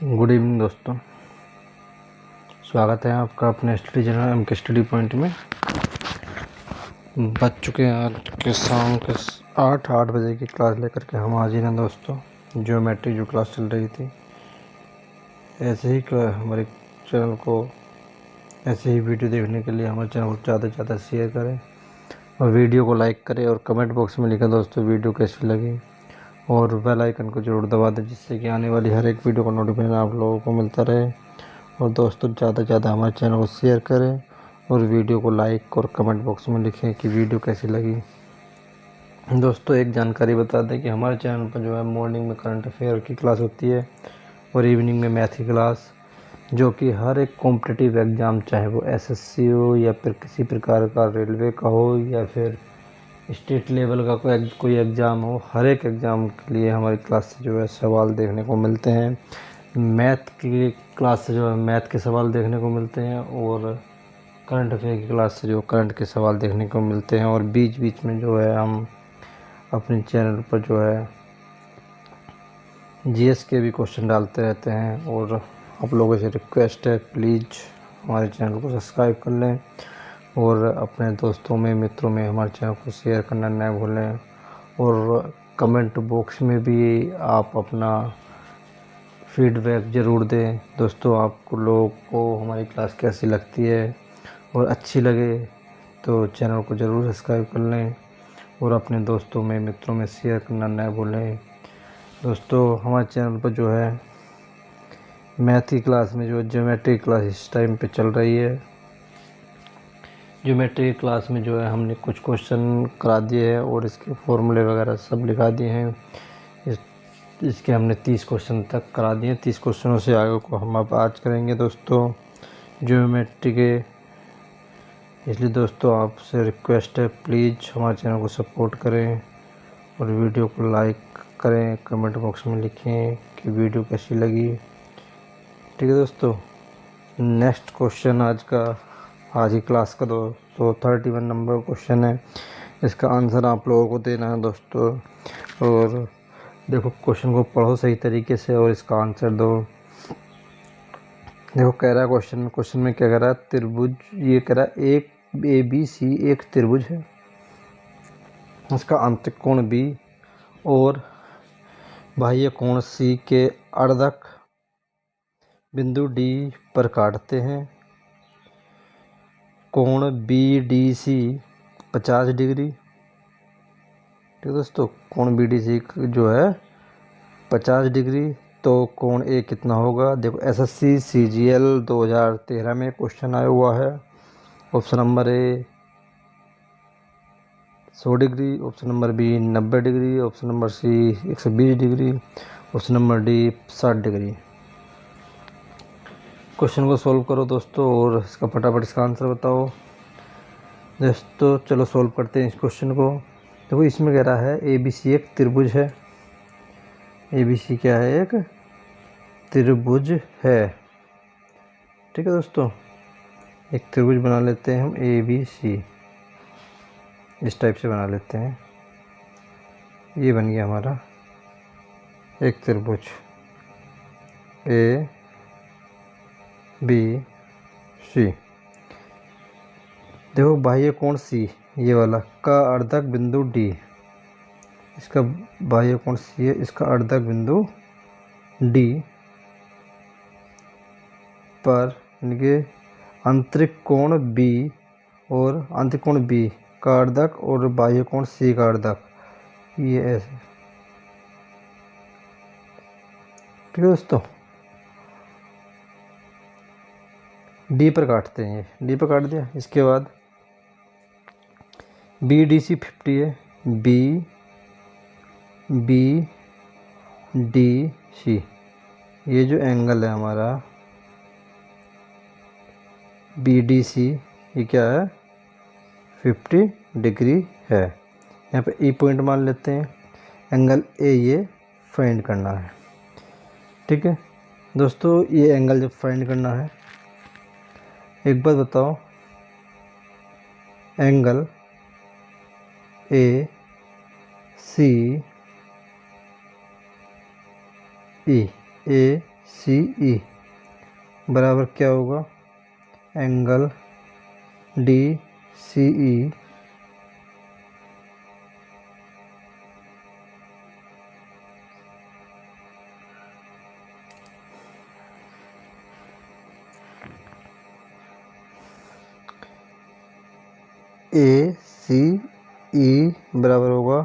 Good evening दोस्तों, स्वागत है आपका अपने स्टडी चैनल एम के स्टडी पॉइंट में। बज चुके हैं आज के शाम के 8 बजे की क्लास लेकर के हम हाजिर हैं दोस्तों। ज्योमेट्री जो क्लास चल रही थी, ऐसे ही हमारे चैनल को ऐसे ही वीडियो देखने के लिए हमारे चैनल को ज़्यादा से ज़्यादा शेयर करें और वीडियो को लाइक करें और कमेंट बॉक्स में लिखें दोस्तों वीडियो कैसी लगी, और बेल आइकन को जरूर दबा दें जिससे कि आने वाली हर एक वीडियो का नोटिफिकेशन आप लोगों को मिलता रहे। और दोस्तों ज़्यादा से ज़्यादा हमारे चैनल को शेयर करें और वीडियो को लाइक और कमेंट बॉक्स में लिखें कि वीडियो कैसी लगी। दोस्तों एक जानकारी बता दें कि हमारे चैनल पर जो है मॉर्निंग में करंट अफेयर की क्लास होती है और इवनिंग में मैथ की क्लास, जो कि हर एक कॉम्पिटिटिव एग्ज़ाम, चाहे वो एसएससी हो या फिर किसी प्रकार का रेलवे का हो या फिर स्टेट लेवल का कोई एग्ज़ाम हो, हर एक एग्ज़ाम के लिए हमारी क्लास से जो है सवाल देखने को मिलते हैं। मैथ की क्लास से जो है मैथ के सवाल देखने को मिलते हैं और करंट अफेयर की क्लास से जो करंट के सवाल देखने को मिलते हैं। और बीच बीच में जो है हम अपने चैनल पर जो है जीएस के भी क्वेश्चन डालते रहते हैं। और आप लोगों से रिक्वेस्ट है, प्लीज़ हमारे चैनल को सब्सक्राइब कर लें और अपने दोस्तों में, मित्रों में हमारे चैनल को शेयर करना ना भूलें। और कमेंट बॉक्स में भी आप अपना फीडबैक ज़रूर दें दोस्तों, आपको लोगों को हमारी क्लास कैसी लगती है, और अच्छी लगे तो चैनल को ज़रूर सब्सक्राइब कर लें और अपने दोस्तों में, मित्रों में शेयर करना ना भूलें। दोस्तों हमारे चैनल पर जो है मैथ की क्लास में जो ज्योमेट्री क्लास इस टाइम पे चल रही है। ज्योमेट्री क्लास में जो है हमने कुछ क्वेश्चन करा दिए हैं और इसके फॉर्मूले वगैरह सब लिखा दिए हैं। इसके हमने 30 क्वेश्चन तक करा दिए। 30 क्वेश्चनों से आगे को हम अब आज करेंगे दोस्तों ज्योमेट्री के। इसलिए दोस्तों आपसे रिक्वेस्ट है, प्लीज़ हमारे चैनल को सपोर्ट करें और वीडियो को लाइक करें, कमेंट बॉक्स में लिखें कि वीडियो कैसी लगी। ठीक है दोस्तों, नेक्स्ट क्वेश्चन आज की क्लास का 231 नंबर क्वेश्चन है। इसका आंसर आप लोगों को देना है दोस्तों। और देखो, क्वेश्चन को पढ़ो सही तरीके से और इसका आंसर दो। देखो कह रहा है क्वेश्चन में क्या कह रहा है, त्रिभुज, ये कह रहा है एक ABC एक त्रिभुज है, इसका आंतरिक कोण B और बाह्य कोण C के अर्धक बिंदु D पर काटते हैं। कोण BDC 50 डिग्री। ठीक है दोस्तों, कोण BDC जो है 50 डिग्री, तो कोण A कितना होगा। देखो SSC CGL 2013 में क्वेश्चन आया हुआ है। Option number A 100 degree, option number B 90 degree, option number C 120 degree, option number D 60 degree. Question को सॉल्व करो दोस्तों और इसका फटाफट इसका आंसर बताओ दोस्तों। चलो सॉल्व करते हैं इस क्वेश्चन को। देखो इसमें कह रहा है ABC एक त्रिभुज है। ABC क्या है, एक त्रिभुज है। ठीक है दोस्तों, एक त्रिभुज बना लेते हैं हम ABC, इस टाइप से बना लेते हैं। ये बन गया हमारा एक त्रिभुज ABC। देखो बाह्य कोण C, ये वाला, का अर्धक बिंदु D, इसका बाह्य कोण C है, इसका अर्धक बिंदु D पर इनके आंतरिक कोण B और आंतरिक कोण B का अर्धक और बाह्य कोण C का अर्धक, ये ऐसे। ठीक है दोस्तों, D पर काटते हैं, D पर काट दिया। इसके बाद BDC 50 है, BDC, ये जो एंगल है हमारा BDC, ये क्या है, 50 डिग्री है। यहाँ पे E पॉइंट मान लेते हैं। एंगल A ये फाइंड करना है। ठीक है दोस्तों, ये एंगल जब फाइंड करना है, एक बात बताओ, एंगल ACE सी ई बराबर क्या होगा, एंगल डी सी ई ए सी ई बराबर होगा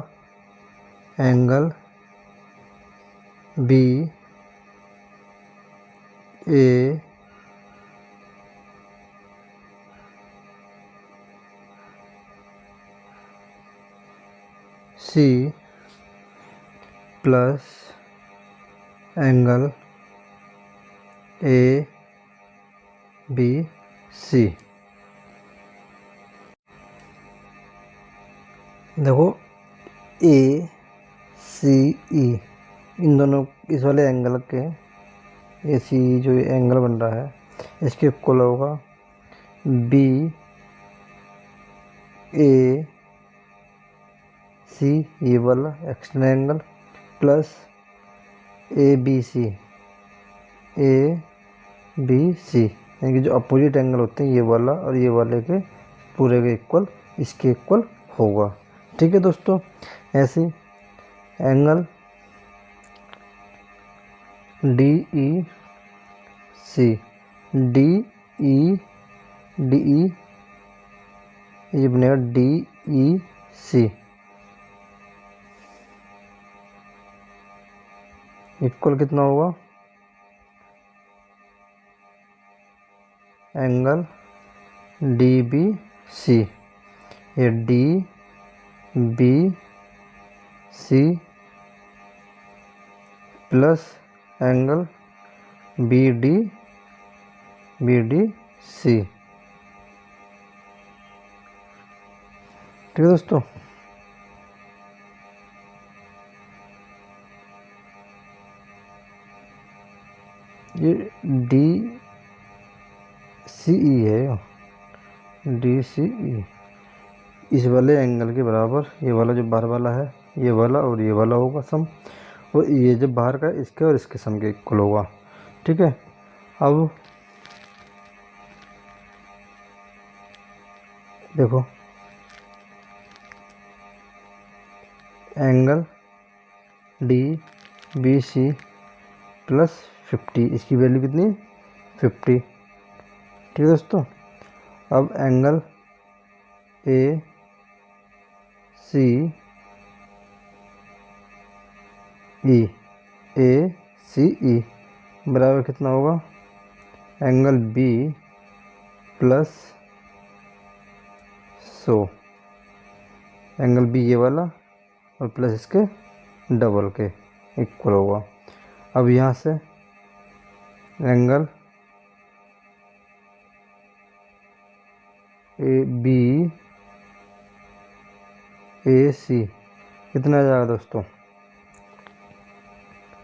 angle B A C plus angle A B C. देखो ए सी ई इन दोनों इस वाले एंगल के ए सी जो एंगल बन रहा है इसके इक्वल होगा बी ए सी ये वाला external angle plus A B C यानी कि जो अपोजिट एंगल होते हैं ये वाला और ये वाले के पूरे के इक्वल इसके इक्वल होगा। ठीक है दोस्तों, ऐसे angle D E C D E ये बनेगा डी ई सी इक्वल कितना होगा, एंगल डी बी सी ये D B C plus angle B D C. ठीक है दोस्तों, ये डी सी ई है, डी सी ई इस वाले एंगल के बराबर ये वाला जो बाहर वाला है ये वाला और ये वाला होगा सम, और ये जो बाहर का इसके और इसके सम के इक्वल होगा। ठीक है, अब देखो angle D B C plus 50 इसकी वैल्यू कितनी 50। ठीक है दोस्तों, अब एंगल ए सी ई बराबर कितना होगा, angle B plus 100 angle B ये वाला और प्लस इसके डबल के इक्वल होगा। अब यहाँ से एंगल ए बी ए सी कितना आ जाएगा दोस्तों,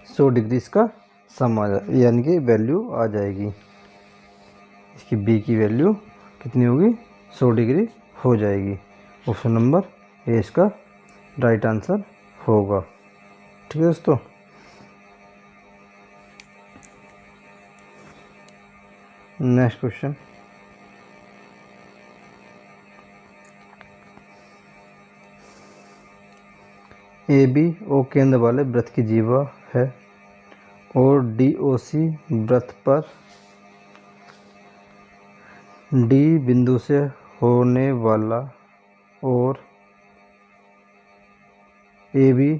100 डिग्री इसका सम आ जाए, यानी कि वैल्यू आ जाएगी इसकी बी की वैल्यू कितनी होगी 100 डिग्री हो जाएगी। ऑप्शन नंबर ए इसका राइट आंसर होगा। ठीक है दोस्तों, next question, A B O केंद्र वाले वृत्त की जीवा है और डी ओ सी वृत्त पर डी बिंदु से होने वाला और ए बी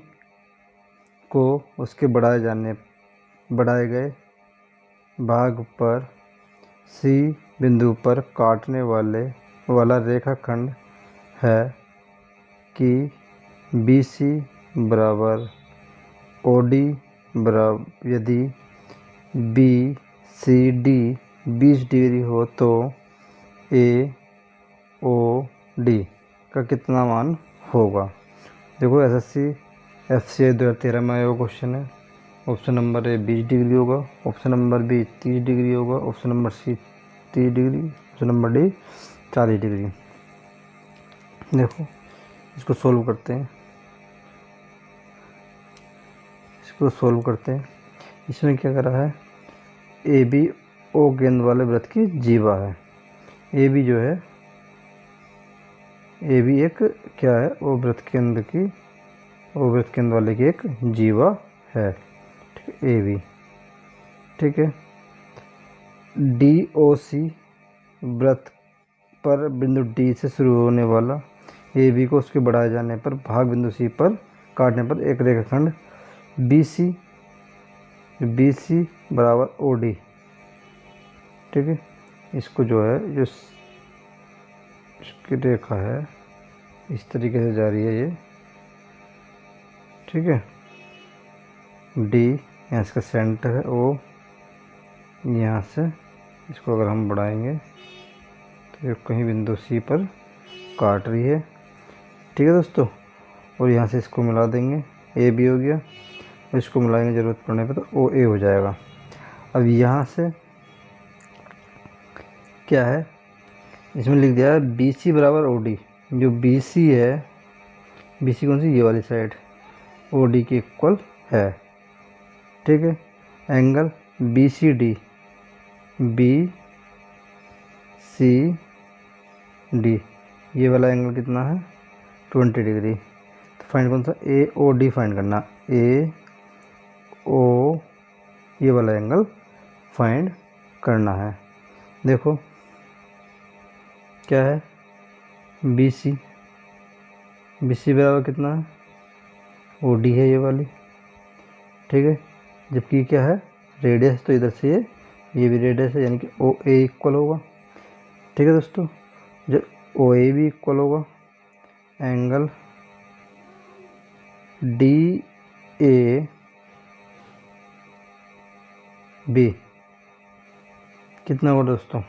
को उसके बढ़ाए गए भाग पर सी बिंदु पर काटने वाला रेखाखंड है कि बी सी बराबर ओ डी बराबर यदि बी सी डी 20 डिग्री हो तो ए ओ डी का कितना मान होगा। देखो एसएससी एफसीआई 2013 में आया क्वेश्चन है। ऑप्शन नंबर ए 20 डिग्री होगा, ऑप्शन नंबर बी 30 डिग्री होगा, option number C 30 degree, option number D 40 degree. देखो इसको सोल्व करते हैं, इसमें क्या करा है, ए बी ओ गेंद वाले वृत्त की जीवा है। ए बी जो है, ए बी एक क्या है, ओ वृत्त केंद्र की, ओ वृत्त केंद्र वाले की एक जीवा है। ठीक है, ए बी। ठीक है, डी ओ सी वृत्त पर बिंदु डी से शुरू होने वाला ए बी को उसके बढ़ाए जाने पर भाग बिंदु सी पर काटने पर एक रेखाखंड बी सी बराबर ओ डी। ठीक है, इसको जो है, जो इसकी रेखा है इस तरीके से जा रही है ये। ठीक है, डी यहाँ इसका सेंटर है, ओ यहाँ से इसको अगर हम बढ़ाएंगे तो ये कहीं बिंदु सी पर काट रही है। ठीक है दोस्तों, और यहाँ से इसको मिला देंगे, ए बी हो गया, इसको मिलाएंगे ज़रूरत पड़ने पर तो ओ ए हो जाएगा। अब यहाँ से क्या है, इसमें लिख दिया है बी सी बराबर ओ डी। जो बी सी है, बी सी कौन सी, ये वाली साइड, ओ डी के इक्वल है। ठीक है, angle B C D, B C D, ये वाला एंगल कितना है, 20 डिग्री। तो फाइंड कौन सा, ए ओ डी फाइंड करना, ए ओ, ये वाला एंगल फाइंड करना है। देखो क्या है, बी सी बराबर कितना है, ओ डी है ये वाली। ठीक है, जबकि क्या है, रेडियस, तो इधर से ये भी रेडियस है, यानी कि ओ ए इक्वल होगा। ठीक है दोस्तों, जब ओ ए भी इक्वल होगा, एंगल डी ए बी कितना होगा दोस्तों,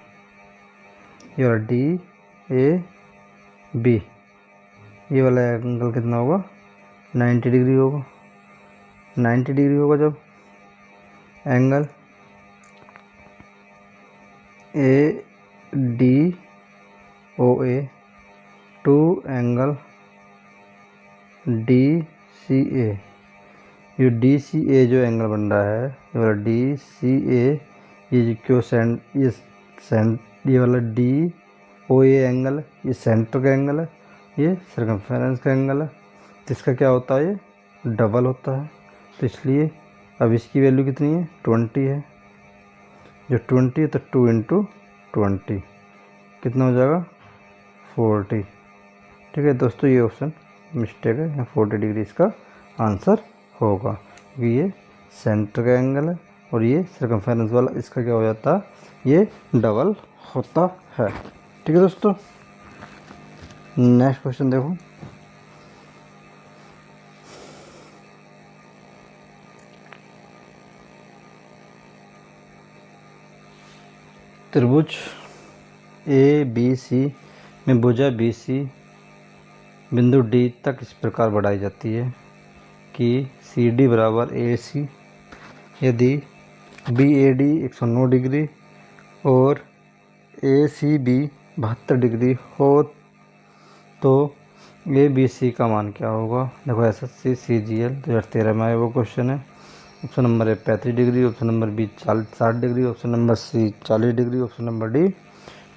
ये वाला डी ए बी, ये वाला एंगल कितना होगा, 90 डिग्री होगा। 90 डिग्री होगा जब angle A D O A to angle D C A, ये डी सी ए जो एंगल बन रहा है, ये वाला डी सी ए, ये क्यों ये वाला डी ओ ए एंगल, ये सेंटर का एंगल है, ये सर्कमफेरेंस का एंगल है, तो इसका क्या होता है, ये डबल होता है। तो इसलिए अब इसकी वैल्यू कितनी है, 20 है। जो 20 है तो 2 इंटू 20 कितना हो जाएगा, 40। ठीक है दोस्तों, ये ऑप्शन मिस्टेक है, 40 डिग्री इसका आंसर होगा, क्योंकि ये सेंटर का एंगल है और ये सर्कमफेरेंस वाला, इसका क्या हो जाता है, ये डबल होता है। ठीक है दोस्तों, नेक्स्ट क्वेश्चन देखो, त्रिभुज ए बी सी में भुजा बी सी बिंदु डी तक इस प्रकार बढ़ाई जाती है कि सी डी बराबर ए सी, यदि बी ए डी 109 डिग्री और ए सी बी 72 डिग्री हो तो ए बी सी का मान क्या होगा। देखो SSC CGL 2013 में आया वो क्वेश्चन है। Option number A 35 degree, option number B 60 degree, option number C 40 degree, option number D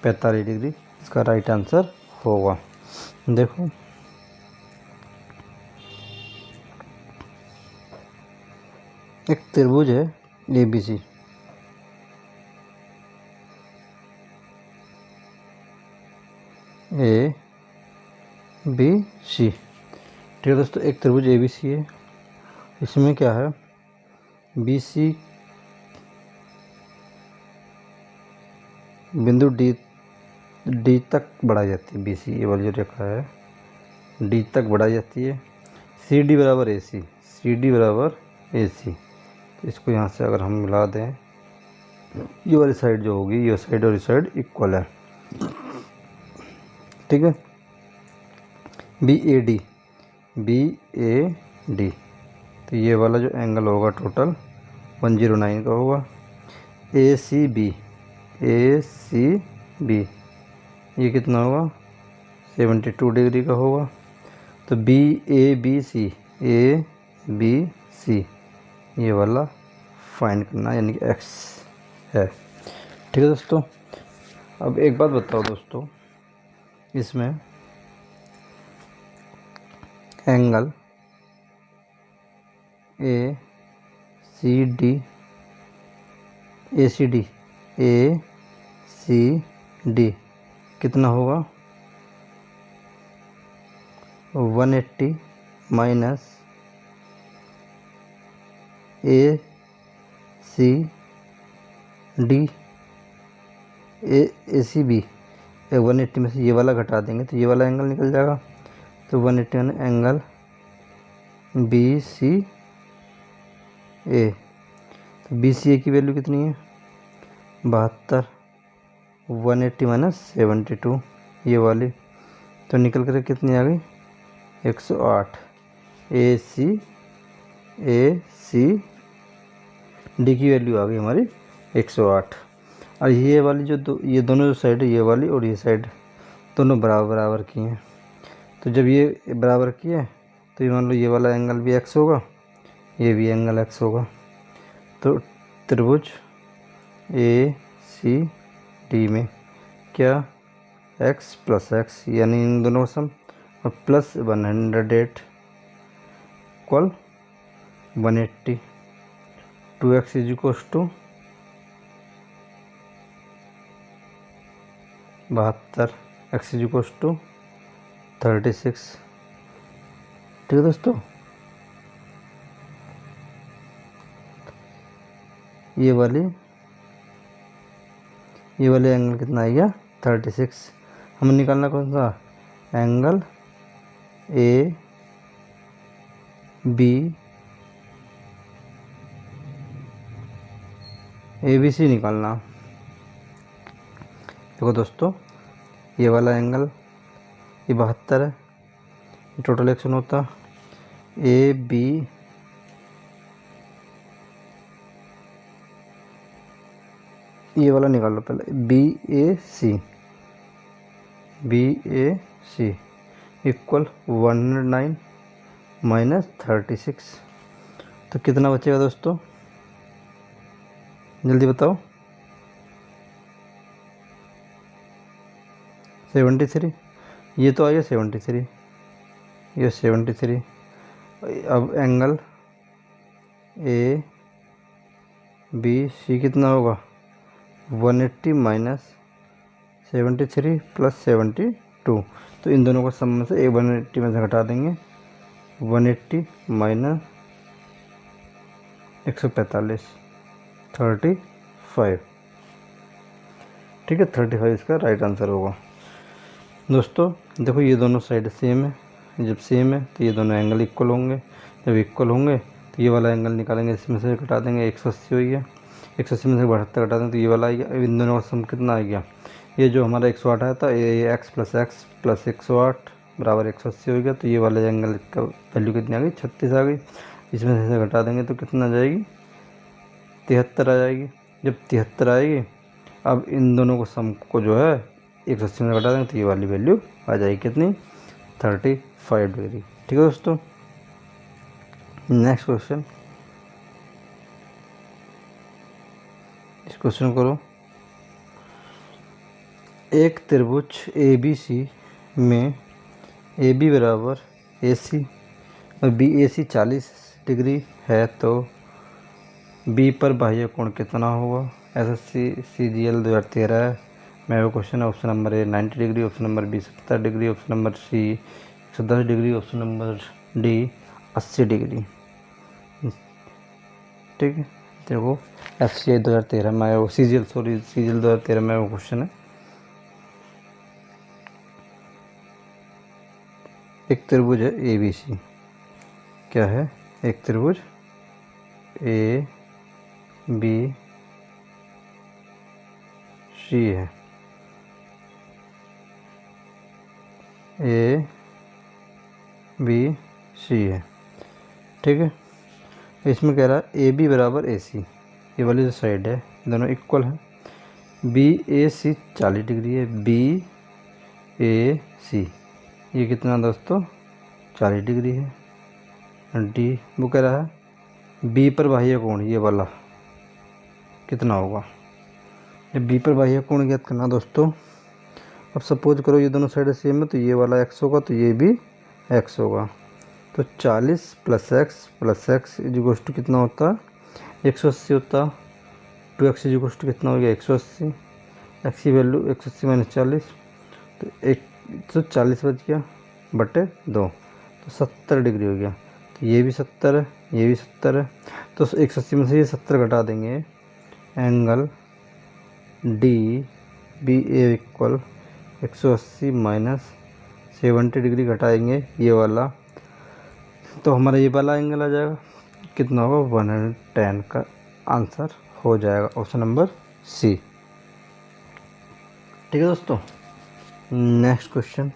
45 degree इसका राइट आंसर होगा। देखो एक त्रिभुज है ए बी सी, ए बी सी। ठीक है दोस्तों, एक त्रिभुज ए बी सी है, इसमें क्या है, बी सी बिंदु डी तक बढ़ाई जाती है, बी सी ये वाली जो रेखा है डी तक बढ़ाई जाती है। सी डी बराबर ए सी, सी डी बराबर ए सी, तो इसको यहाँ से अगर हम मिला दें, ये वाली साइड जो होगी, ये साइड और ये साइड इक्वल है। ठीक है, बी ए डी, तो ये वाला जो एंगल होगा टोटल 109 का होगा। ए सी बी ये कितना होगा, 72 डिग्री का होगा। तो बी ए बी सी ये वाला फाइंड करना, यानी कि एक्स है। ठीक है दोस्तों, अब एक बात बताओ दोस्तों, इसमें angle A C D A C D कितना होगा? 180 minus A C D A C B. 180 में से ये वाला घटा देंगे तो ये वाला एंगल निकल जाएगा। तो 180 एंगल बी सी ए। तो बी सी ए की वैल्यू कितनी है? 72। 180 माइनस 72 ये वाली, तो निकल कर कितनी आ गई? 108। ए सी डी की वैल्यू आ गई हमारी 108। और ये वाली जो ये दोनों जो साइड है, ये वाली और ये साइड, दोनों बराबर बराबर की हैं। तो जब ये बराबर की है तो ये मान लो ये वाला एंगल भी एक्स होगा, ये भी एंगल एक्स होगा। तो त्रिभुज ए सी डी में क्या x प्लस एक्स, यानी इन दोनों का सम, और plus 108 equal 180। 2x is equals to 72, x is equals to 36। ठीक है दोस्तों, ये वाले एंगल कितना आ गया? 36। हमें निकालना कौन सा? एंगल ए बी सी निकालना। देखो दोस्तों, ये वाला एंगल ये 72 है, टोटल एक्शन होता ए बी ये वाला निकाल लो पहले, B A C equal 109 minus 36। तो कितना बचेगा दोस्तों? जल्दी बताओ। 73। ये तो आ गया 73, ये 73। अब एंगल ए बी सी कितना होगा? 180 माइनस 73 प्लस 72। तो इन दोनों का सम में से 180 में से घटा देंगे। 180 माइनस 145 35। ठीक है, 35 इसका राइट आंसर होगा। दोस्तों देखो, ये दोनों साइड सेम है, जब सेम है तो ये दोनों एंगल इक्वल होंगे। जब इक्वल होंगे तो ये वाला एंगल निकालेंगे, इसमें से घटा देंगे। 180 हो गया, 180 में से 72 घटा दें तो ये वाला आ गया। इन दोनों का सम कितना आ गया? ये जो हमारा 108 आया था, ये एक्स प्लस 108 बराबर 180 हो गया। तो ये वाले एंगल का वैल्यू कितनी आ गई? 36 आ गई। इसमें से घटा देंगे तो कितना आ जाएगी? 73 आ जाएगी। जब 73 आएगी, अब इन दोनों को सम को जो है 180 में घटा देंगे तो ये वाली वैल्यू आ जाएगी कितनी? 35 डिग्री। ठीक है दोस्तों, नेक्स्ट क्वेश्चन। इस क्वेश्चन करो। एक त्रिभुज ए बी सी में ए बी बराबर ए सी और बी ए सी 40 डिग्री है, तो बी पर बाह्य कोण कितना होगा? SSC CGL 2013 है। मैं वो क्वेश्चन है। Option number A 90 degree, option number B 70 degree, option number C 110 degree, option number D 80 degree. ठीक है, देखो FCI 2013 में वो CGL 2013 में वो क्वेश्चन है। एक त्रिभुज है ABC। क्या है? एक त्रिभुज ए बी सी है, ए बी सी है। ठीक है, इसमें कह रहा है ए बी बराबर ए सी, ये वाली जो साइड है दोनों इक्वल है। बी ए सी 40 डिग्री है, बी ए सी ये कितना दोस्तों? 40 डिग्री है। डी वो कह रहा है बी पर बाह्य कोण ये वाला कितना होगा? जब बी पर बाह्य कोण ज्ञात करना दोस्तों, अब सपोज करो ये दोनों साइड सेम है तो ये वाला x होगा तो ये भी x होगा। तो 40 + x इज टू कितना होता है 180 होता। 2x इज टू कितना हो गया 180। x की वैल्यू 180 - 40 तो 140 बच गया बटे 2 तो 70 डिग्री हो गया। तो ये भी 70 है, ये भी 70 है। तो 180 में से ये 70 घटा देंगे, एंगल डी बी ए इक्वल 180 - 70 डिग्री घटाएंगे ये वाला, तो हमारा ये वाला एंगल आ जाएगा। कितना होगा 110 का आंसर हो जाएगा ऑप्शन नंबर सी। ठीक है दोस्तों, नेक्स्ट क्वेश्चन।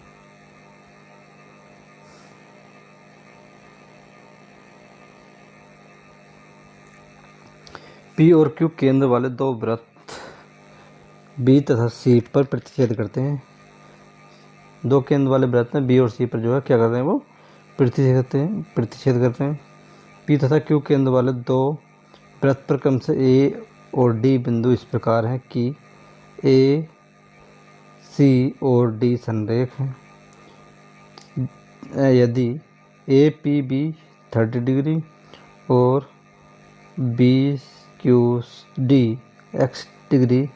पी और क्यू केंद्र वाले दो वृत्त बी तथा सी पर प्रतिच्छेद करते हैं। दो केंद्र वाले वृत्त में बी और सी पर जो है क्या करते हैं वो प्रतिच्छेद करते हैं। पी तथा क्यू केंद्र वाले दो वृत्त पर क्रम से ए और डी बिंदु इस प्रकार हैं कि ए सी और डी संरेख हैं। यदि ए पी बी 30 डिग्री और B Q D x degree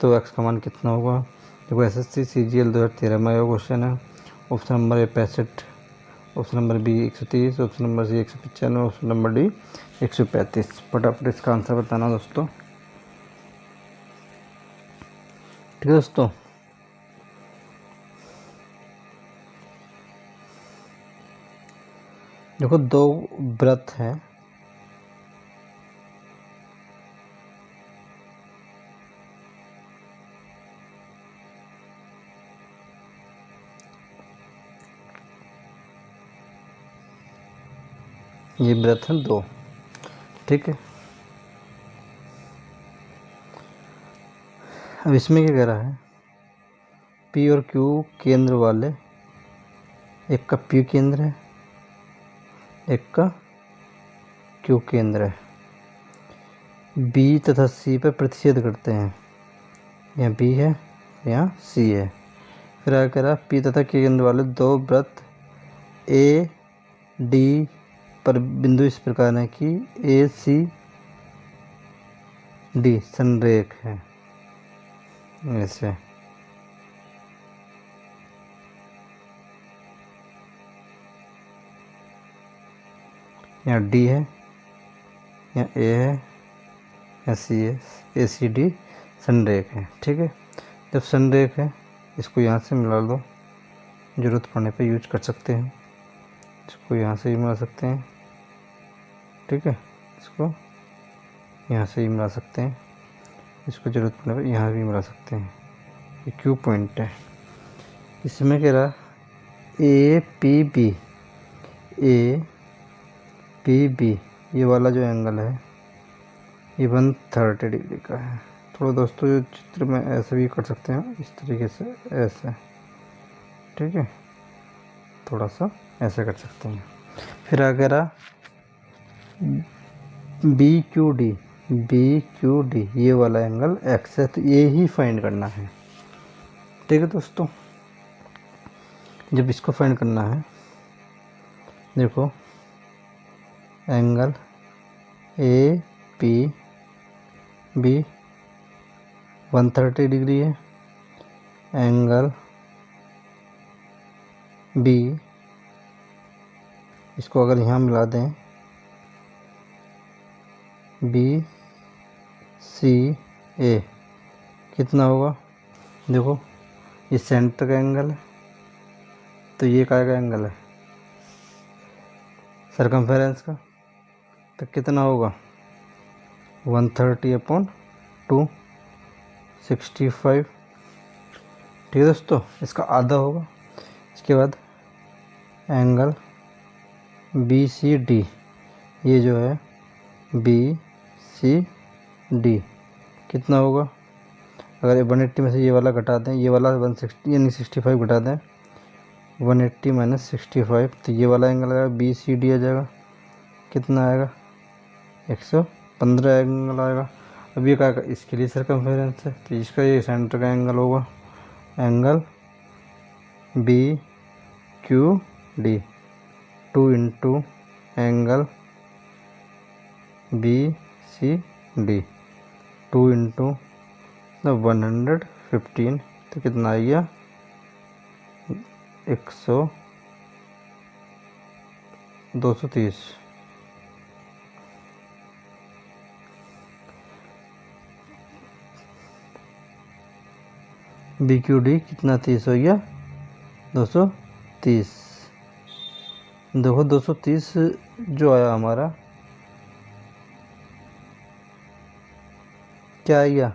तो x का मान कितना होगा। देखो SSC CGL 2013 में यह क्वेश्चन है। Option number A 65, option number B 130, option number C 195, option number D 135। फटाफट इसका आंसर बताना दोस्तों। ठीक है दोस्तों, देखो दो वृत्त हैं, ये वृत्त हैं दो। ठीक है, अब इसमें क्या कह रहा है, पी और क्यू केंद्र वाले, एक का पी केंद्र है एक का क्यू केंद्र है। बी तथा सी पर प्रतिच्छेद करते हैं, यहाँ बी है यहाँ सी है। फिर आगे कह रहा पी तथा क्यू केंद्र वाले दो वृत्त ए डी पर बिंदु इस प्रकार है कि ए सी डी संरेख है। ऐसे यहाँ डी है, यहाँ ए है, यहाँ सी है, ए सी डी संरेख है। ठीक है, जब संरेख है इसको यहाँ से मिला दो, ज़रूरत पड़ने पे यूज कर सकते हैं। इसको यहाँ से ही मिला सकते हैं। ठीक है, इसको यहाँ से ही मिला सकते हैं, इसको ज़रूरत पड़ने पे यहाँ भी मिला सकते हैं। ये क्यू पॉइंट है। इसमें कह रहा A P B, A P B ये वाला जो एंगल है ये 130 डिग्री का है। थोड़ा दोस्तों जो चित्र में ऐसे भी कर सकते हैं, इस तरीके से ऐसे। ठीक है, थोड़ा सा ऐसे कर सकते हैं। फिर अगर बी क्यू डी ये वाला एंगल एक्स है, तो ये ही फाइंड करना है। ठीक है दोस्तों, जब इसको फाइंड करना है, देखो angle A P B 130 degree है, एंगल बी इसको अगर यहाँ मिला दें बी सी ए कितना होगा। देखो ये सेंटर का एंगल है, तो ये काय का एंगल है सरकमफेरेंस का, तो कितना होगा 130/2 65। ठीक है दोस्तों, इसका आधा होगा। इसके बाद एंगल बी सी डी, ये जो है बी सी डी कितना होगा। अगर 180 में से ये वाला घटा दें, ये वाला 160 यानी 65 घटा दें, 180 - 65 तो ये वाला एंगल आएगा बी सी डी आ जाएगा। कितना आएगा 115 एंगल आएगा। अब ये क्या, इसके लिए सर्कमफेरेंस है, तो इसका ये सेंटर का एंगल होगा, angle B Q D, 2 into angle B C D, 2 into 115, तो कितना आ गया 230। बी क्यू डी कितना 30 हो गया 230। देखो 230 जो आया हमारा क्या आ गया,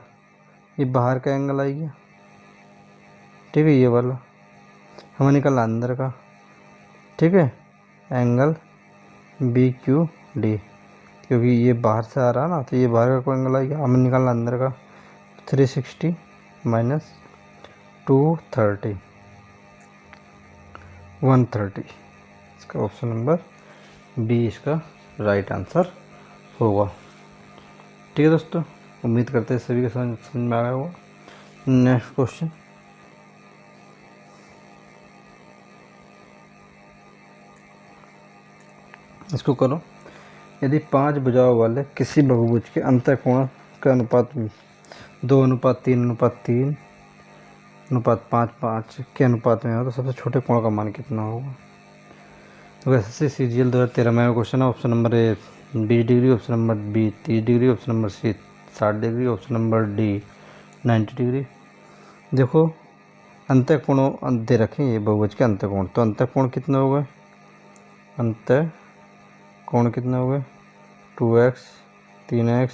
ये बाहर का एंगल आ गया, ठीक है, ये वाला हमें निकालना अंदर का, ठीक है, एंगल बी क्यू डी, क्योंकि ये बाहर से आ रहा है ना, तो ये बाहर का कोई एंगल आ गया, हमें निकालना अंदर का, 360 माइनस 230, 130। इसका ऑप्शन नंबर बी इसका राइट आंसर होगा। ठीक है दोस्तों, उम्मीद करते हैं सभी को समझ में आ गया होगा। नेक्स्ट क्वेश्चन, इसको करो। यदि 5 भुजाओं वाले किसी बहुभुज के अंतःकोण का अनुपात 2:3:3:5:5 के अनुपात में हो तो सबसे छोटे कोण का मान कितना होगा। तो ऐसे सीजीएल 2013 में क्वेश्चन है। Option number A 20 degree, option number B 30 degree, option number C 60 degree, option number D 90 degree. देखो अंतःकोण दे रखे ये बहुभुज के अंतःकोण, तो अंतःकोण कितने हो गए, अंतःकोण कितने हो गए 2x 3x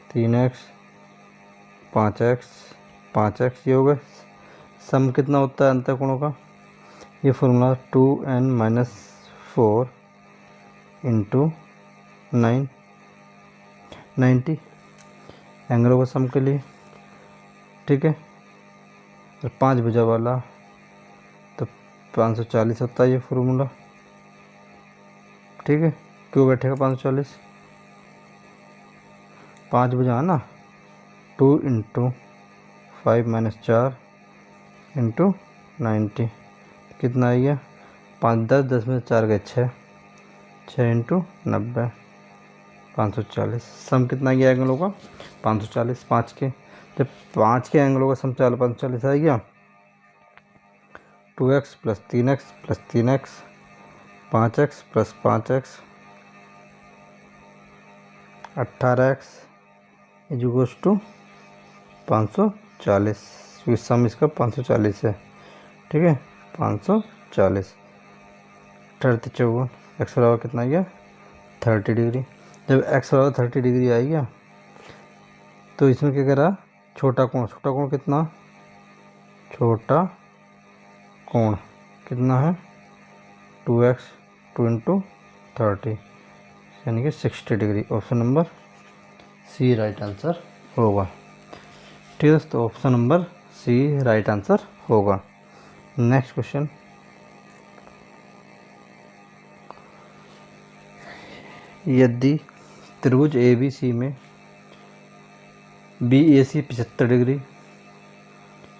3x 5x 5x, ये हो गए। सम कितना होता है अंतःकोणों का, ये फॉर्मूला 2n-4 इंटू 90 एंगलों का सम के लिए, ठीक है। और 5 भुजा वाला तो 540 होता है ये फॉर्मूला, ठीक है। क्यों बैठेगा 540, 5 भुजा है ना, 2 इंटू 5-4 इंटू 90, कितना आ गया 5 10 में 4 गए 6 इंटू 90 540। सम कितना गया एंगलों का 540, 5 के, जब 5 के एंगलों का सम 540 आ गया, 2x plus 3x plus 3x 5x plus 5x 18x is to 540, sum इसका 540 है, ठीक है, 540। 34 एक्स बराबर कितना आ गया 30 डिग्री। जब एक्स बराबर 30 डिग्री आ गया तो इसमें क्या करा, छोटा कोण कितना, छोटा कोण कितना है 2x 2 इंटू 30 यानी कि 60 degree. Option number C right answer होगा। ठीक है दोस्तों, option number C right answer होगा। नेक्स्ट क्वेश्चन, यदि त्रिभुज ए बी सी में B A C 75 degree,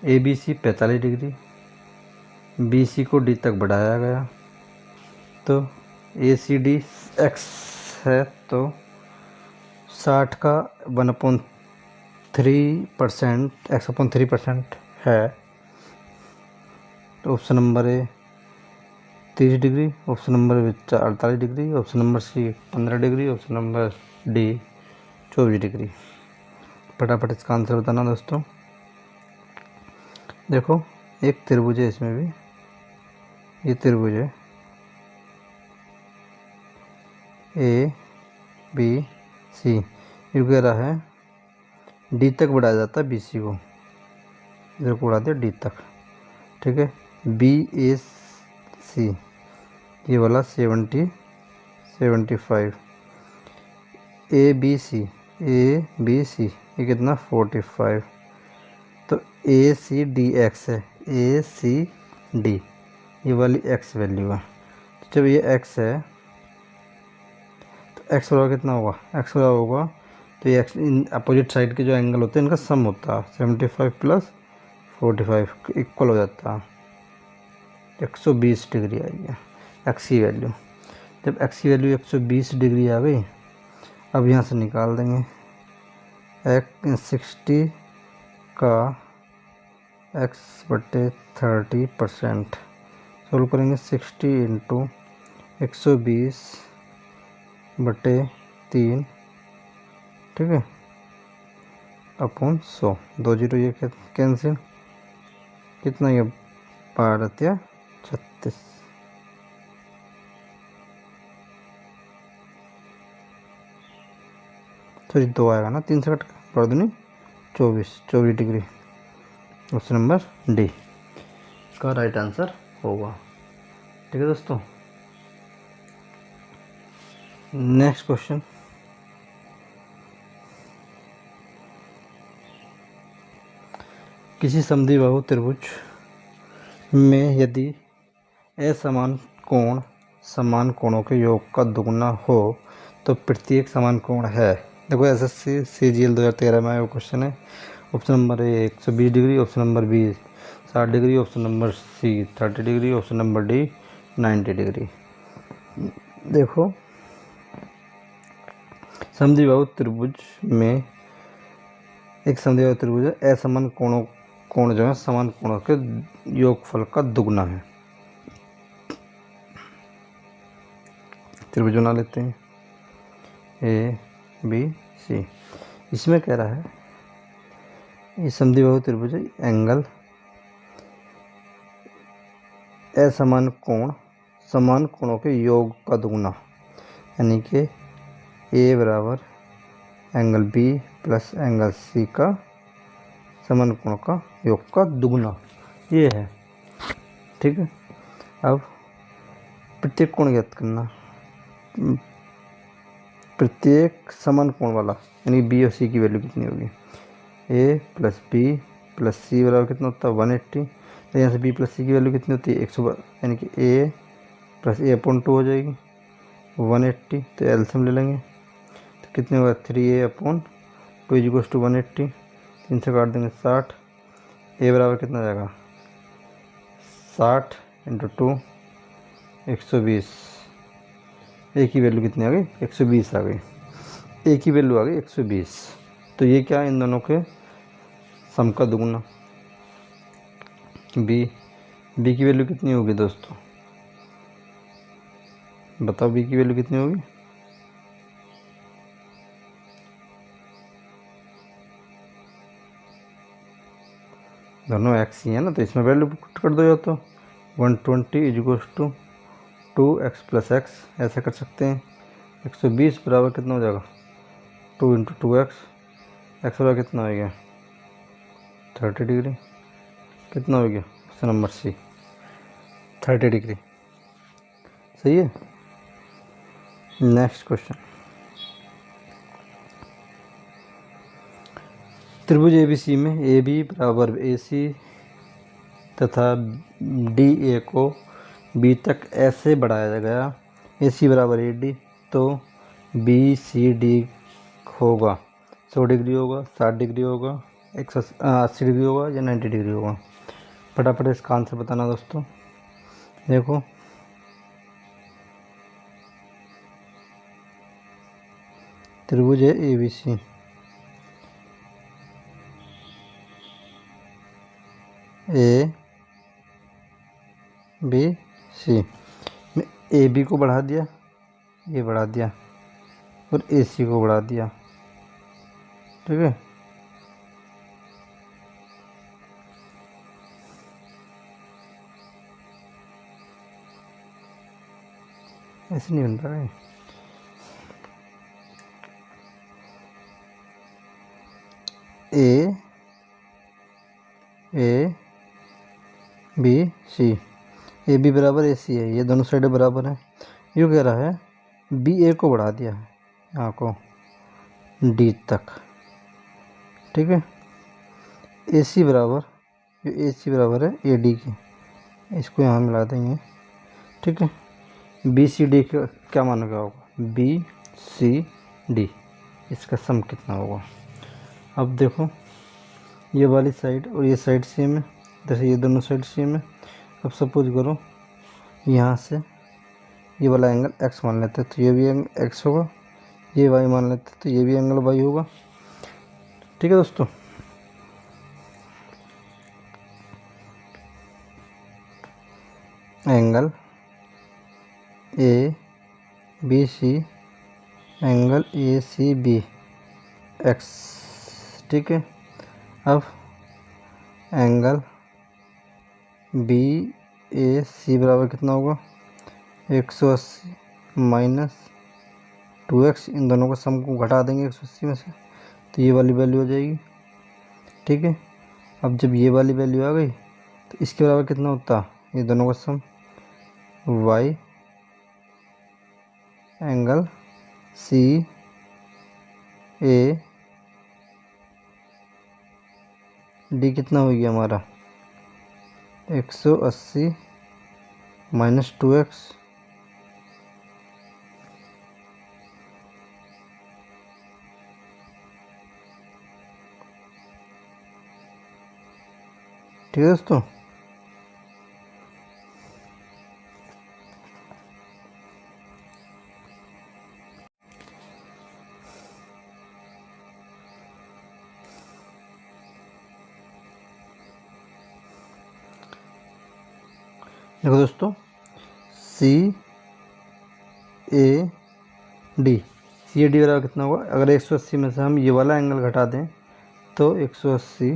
A B C 45 degree, B C को डी तक बढ़ाया गया, तो ए सी डी एक्स है, तो 60 का 1/3% x/3% है, तो option number A 30 degree, option number B 48 degree, option number C 15 degree, option number D 24 degree. फटाफट इसका आंसर बताना दोस्तों। देखो एक त्रिभुज है, इसमें भी ये त्रिभुज है ए बी सी, ये कह रहा है डी तक बढ़ाया जाता है बी सी को, इधर को बढ़ा दिया डी तक, ठीक है। बी ए सी ये वाला 75, ए बी सी ये कितना 45, तो ए सी डी एक्स है, ए सी डी ये वाली एक्स वैल्यू है। तो जब ये एक्स है तो एक्स बराबर कितना होगा, एक्स बराबर होगा तो ये इन अपोजिट साइड के जो एंगल होते हैं इनका सम होता है, 75 प्लस 45 इक्वल हो जाता है 120 डिग्री आई है एक्स की वैल्यू। जब एक्स की वैल्यू 120 डिग्री आ गई, अब यहाँ से निकाल देंगे 60 का x/30%। सोल्व करेंगे 60 इंटू 120/3, ठीक है, अपॉन 100। 2 जीरो ये कैंसिल, कितना ये 12 36, सॉरी 2 आएगा ना, 3 से कट कर दूनी 24 डिग्री। ऑप्शन नंबर डी का राइट आंसर होगा। ठीक है दोस्तों, नेक्स्ट क्वेश्चन। किसी समद्विबाहु त्रिभुज में यदि असमान कोण समान कोणों के योग का दुगुना हो तो प्रत्येक समान कोण है। देखो एसएससी CGL 2013 में वो क्वेश्चन है। Option number A 120 degree, option number B 60 degree, option number C 30 degree, option number D 90 degree. देखो समद्विबाहु त्रिभुज में एक समद्विबाहु त्रिभुज है, असमान कोण जो है समान कोणों के योगफल का दुगना है। त्रिभुज बना लेते हैं ABC। इसमें कह रहा है ये समद्विबाहु त्रिभुज है, एंगल असमान कोण समान कोणों के योग का दुगना, यानी कि A बराबर angle B plus angle C का समान कोण का योग का दुगना, ये है। ठीक है, अब प्रत्येक कोण ज्ञात करना, प्रत्येक समान कोण वाला, यानी B और C की वैल्यू कितनी होगी। A plus B plus C बराबर कितना होता है 180। तो यहाँ से B प्लस C की वैल्यू कितनी होती है 100, यानी कि A प्लस A/2 हो जाएगी 180। तो एलसीएम ले लेंगे तो कितने होगा 3A/2 इज टू 180, 3 से काट देंगे 60। A बराबर कितना आ जाएगा 60 इंटू 2 120। A की वैल्यू कितनी आ गई 120 आ गई, A की वैल्यू आ गई 120। तो ये क्या इन दोनों के सम का दुगुना। B की वैल्यू कितनी होगी दोस्तों, बताओ B की वैल्यू कितनी होगी। दोनों एक्स ही है ना, तो इसमें वैल्यू पुट कर दो, या तो 120 is to 2x plus x, ऐसा कर सकते हैं। 120 बराबर कितना हो जाएगा 2 इंटू 2x, एक्स बराबर कितना हो गया 30 डिग्री, कितना हो गया ऑप्शन नंबर सी 30 डिग्री। सही है। नेक्स्ट क्वेश्चन, त्रिभुज ABC में AB बराबर AC तथा DA को B तक ऐसे बढ़ाया गया, AC बराबर AD, तो BCD होगा 100 डिग्री होगा, 60 डिग्री होगा, 180 डिग्री होगा या 90 डिग्री होगा। फटाफट इसका आंसर बताना दोस्तों। देखो त्रिभुज है ABC, ABC में AB को बढ़ा दिया, ये बढ़ा दिया, और AC को बढ़ा दिया। ठीक है, ऐसे नहीं बन रहा है। ABC, AB बराबर AC है, ये दोनों साइड बराबर है। ये कह रहा है BA को बढ़ा दिया है यहाँ को D तक। ठीक है, AC बराबर, जो AC बराबर है AD की, इसको यहाँ मिला देंगे। ठीक है, BCD का क्या माना गया होगा BCD, इसका सम कितना होगा। अब देखो ये वाली साइड और ये साइड सेम है, जैसे ये दोनों साइड सेम है। अब सपोज करो यहाँ से ये वाला एंगल x मान लेते हैं तो ये भी एंगल x होगा, ये y मान लेते हैं तो ये भी एंगल y होगा। ठीक है दोस्तों, angle A B C, angle A C B x। ठीक है, अब एंगल बी ए सी बराबर कितना होगा 180 माइनस 2x। इन दोनों का सम को घटा देंगे 180 में से तो ये वाली वैल्यू हो जाएगी। ठीक है, अब जब ये वाली वैल्यू आ गई तो इसके बराबर कितना होता, ये दोनों का sum y angle C A D कितना हो गया हमारा 180 माइनस 2x। ठीक है दोस्तों, देखो दोस्तों सी A D, C A D बराबर कितना होगा, अगर 180 में से हम ये वाला एंगल घटा दें तो 180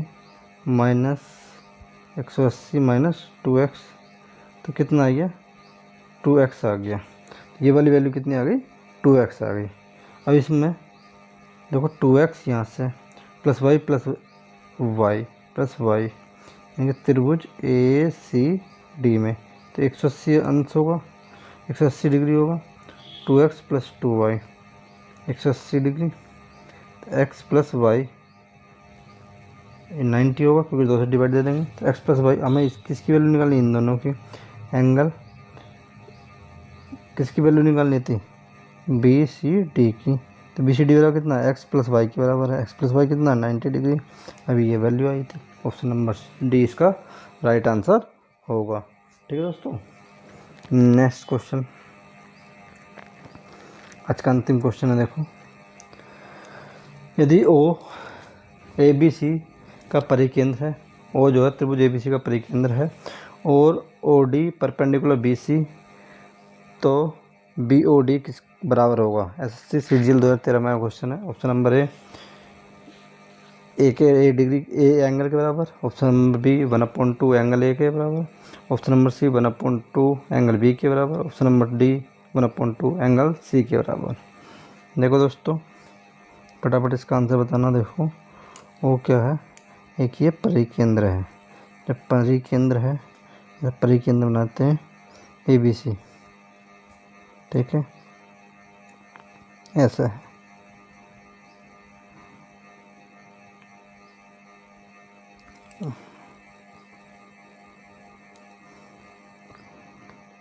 माइनस 2x तो कितना आ गया 2x आ गया। ये वाली वैल्यू कितनी आ गई 2x आ गई। अब इसमें देखो 2x यहाँ से प्लस वाई यानी कि त्रिभुज ए सी डी में तो 180 अंश होगा, 180 डिग्री होगा। 2x प्लस 2y 180 डिग्री, तो x प्लस वाई 90 होगा क्योंकि 2 से डिवाइड दे देंगे। तो x प्लस वाई हमें किसकी वैल्यू निकालनी, इन दोनों की एंगल किसकी वैल्यू निकालनी थी बी सी डी की। तो बी सी डी बराबर कितना x प्लस वाई के बराबर है, x प्लस वाई कितना 90 डिग्री। अभी ये वैल्यू आई थी, ऑप्शन नंबर डी इसका राइट आंसर होगा। ठीक है दोस्तों, नेक्स्ट क्वेश्चन, आज का अंतिम क्वेश्चन है। देखो यदि ओ ए बी सी का परिकेंद्र है, ओ जो है त्रिभुज ए बी सी का परिकेंद्र है और O D perpendicular B C, तो बी ओ डी किस बराबर होगा। एसएससी सीजीएल 2013 में क्वेश्चन है। ऑप्शन नंबर ए के ए डिग्री ए एंगल के बराबर, option number B 1/2 angle A के बराबर, option number C 1/2 angle B के बराबर, option number D 1/2 angle C के बराबर। देखो दोस्तों फटाफट इसका आंसर बताना। देखो वो क्या है, एक ये परिकेंद्र है, जब परिकेंद्र है जब परिकेंद्र बनाते हैं ए बी सी। ठीक है, ऐसा है।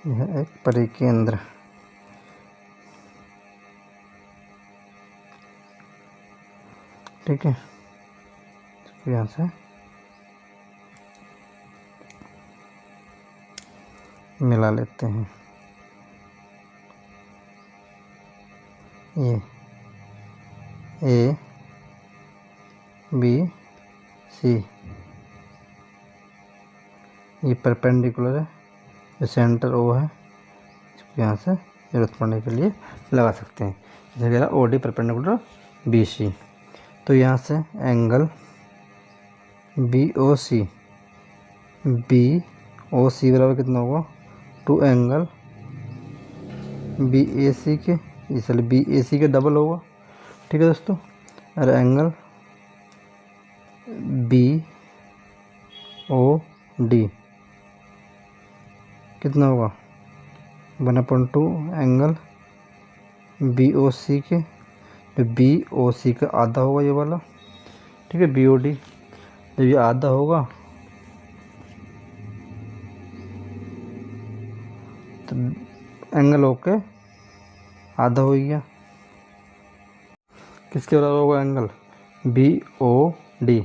यह एक परिकेंद्र, ठीक है, यहाँ से मिला लेते हैं। ये ए बी सी ये परपेंडिकुलर है, ये सेंटर ओ है, यहाँ से जरूरत पड़ने के लिए लगा सकते हैं। जैसे O D perpendicular B C, तो यहाँ से एंगल बी ओ सी बराबर कितना होगा 2 एंगल बी ए सी के, इसलिए बी ए सी के डबल होगा। ठीक है दोस्तों, और एंगल बी ओ डी कितना होगा 1/2 एंगल बी ओ सी के, जो बी ओ सी का आधा होगा ये वाला। ठीक है, बी ओ डी जब ये आधा होगा तो एंगल ओके आधा हो गया। किसके बराबर होगा एंगल, बी ओ डी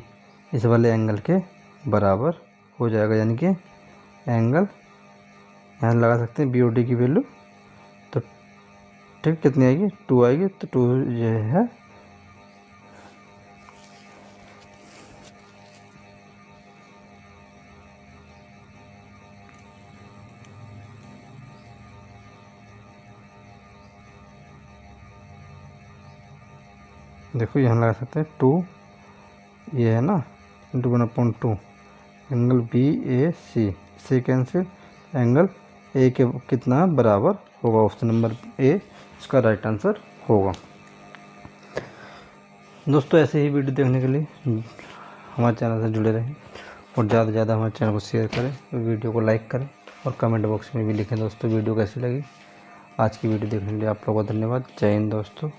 इस वाले एंगल के बराबर हो जाएगा। यानी कि एंगल यहाँ लगा सकते हैं बी ओ डी की वैल्यू, तो ठीक कितनी आएगी, 2 आएगी। तो 2 ये है देखो यहाँ लगा सकते हैं 2, ये है ना 1/2 एंगल बी ए सी से कैंसिल, एंगल ए के कितना बराबर होगा, ऑप्शन नंबर ए इसका राइट आंसर होगा। दोस्तों ऐसे ही वीडियो देखने के लिए हमारे चैनल से जुड़े रहें और ज़्यादा से ज़्यादा हमारे चैनल को शेयर करें, वीडियो को लाइक करें और कमेंट बॉक्स में भी लिखें दोस्तों वीडियो कैसी लगी। आज की वीडियो देखने के लिए आप लोगों का धन्यवाद। जय हिंद दोस्तों।